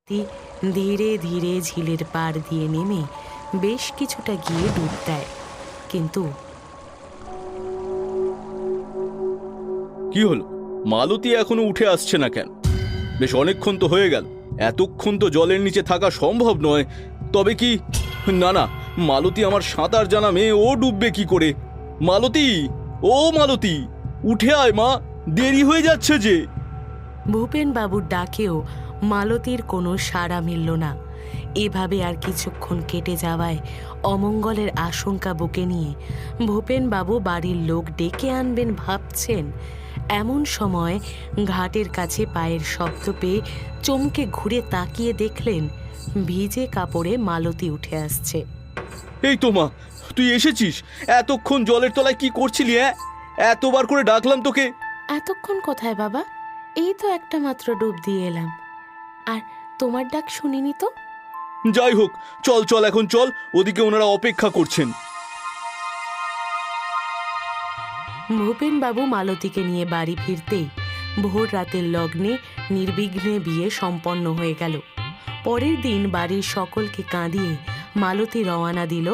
ধীরে ধীরে ঝিলের পাড় দিয়ে নেমে বেশ কিছুটা গিয়ে ডুব দেয়, কিন্তু কি হলো? মালতী এখনো উঠে আসছে না কেন? বেশ অনেকক্ষণ তো হয়ে গেল। এতক্ষণ তো জলের নিচে থাকা সম্ভব নয়। তবে কি না না, মালতী আমার সাঁতার জানা মেয়ে, ও ডুববে কি করে? মালতী, ও মালতী, উঠে আয় মা, দেরি হয়ে যাচ্ছে যে। ভূপেন বাবুর ডাকেও মালতীর কোনো সাড়া মিলল না। এভাবে আর কিছুক্ষণ কেটে যাওয়ায় অমঙ্গলের আশঙ্কা বুকে নিয়ে ভূপেন বাবু বাড়ির লোক ডেকে আনবেন ভাবছেন, এমন সময় ঘাটের কাছে পায়ের শব্দ পেয়ে চমকে ঘুরে তাকিয়ে দেখলেন ভিজে কাপড়ে মালতী উঠে আসছে। এই তো মা, তুই এসেছিস? এতক্ষণ জলের তলায় কি করছিলি? এতবার করে ডাকলাম তোকে। এতক্ষণ কোথায় বাবা? এই তো একটা মাত্র ডুব দিয়ে এলাম, আর তোমার ডাক শুনিনি তো। যাই হোক, চল চল, এখন চল, ওদিকে ওনারা অপেক্ষা করছেন। ভূপেন বাবু মালতীকে নিয়ে বাড়ি ফিরতেই ভোর রাতের লগ্নে নির্বিঘ্নে বিয়ে সম্পন্ন হয়ে গেল। পরের দিন বাড়ির সকলকে কাঁদিয়ে মালতী রওয়ানা দিল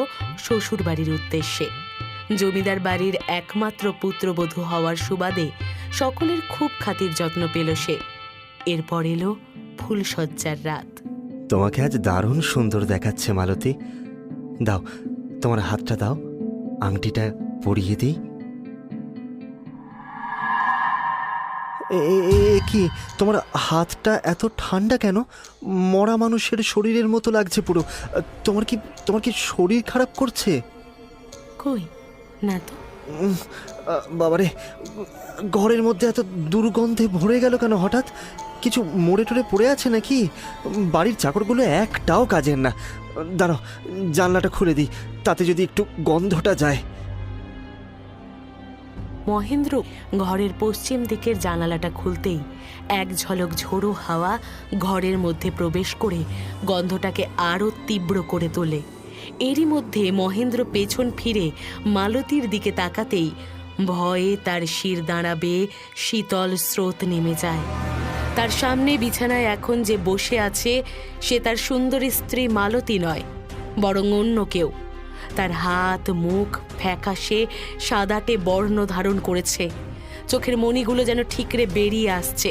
শ্বশুর বাড়ির উদ্দেশ্যে। জমিদার বাড়ির একমাত্র পুত্রবধূ হওয়ার সুবাদে সকলের খুব খাতির যত্ন পেল সে। এরপর এলো ফুলশয্যার রাত। তোমাকে আজ দারুণ সুন্দর দেখাচ্ছে মালতী। দাও, তোমার হাতটা দাও, আংটিটা পরিয়ে দিই। কি তোমার হাতটা এত ঠান্ডা কেন? মরা মানুষের শরীরের মতো লাগছে পুরো। তোমার কি শরীর খারাপ করছে? কই না তো। বাবারে, ঘরের মধ্যে এত দুর্গন্ধে ভরে গেল কেন হঠাৎ? কিছু মোড়ে টোড়ে পড়ে আছে নাকি? বাড়ির চাকরগুলো একটাও কাজের না। দাঁড়াও, জানলাটা খুলে দিই, তাতে যদি একটু গন্ধটা যায়। মহেন্দ্র ঘরের পশ্চিম দিকের জানালাটা খুলতেই এক ঝলক ঝোড়ো হাওয়া ঘরের মধ্যে প্রবেশ করে গন্ধটাকে আরও তীব্র করে তোলে। এরই মধ্যে মহেন্দ্র পেছন ফিরে মালতীর দিকে তাকাতেই ভয়ে তার শির দাঁড়াবে শীতল স্রোত নেমে যায়। তার সামনে বিছানায় এখন যে বসে আছে সে তার সুন্দরী স্ত্রী মালতী নয়, বরং অন্য কেউ। তার হাত মুখ ফ্যাকাশে সাদাটে বর্ণ ধারণ করেছে, চোখের মণিগুলো যেন ঠিকরে বেরিয়ে আসছে।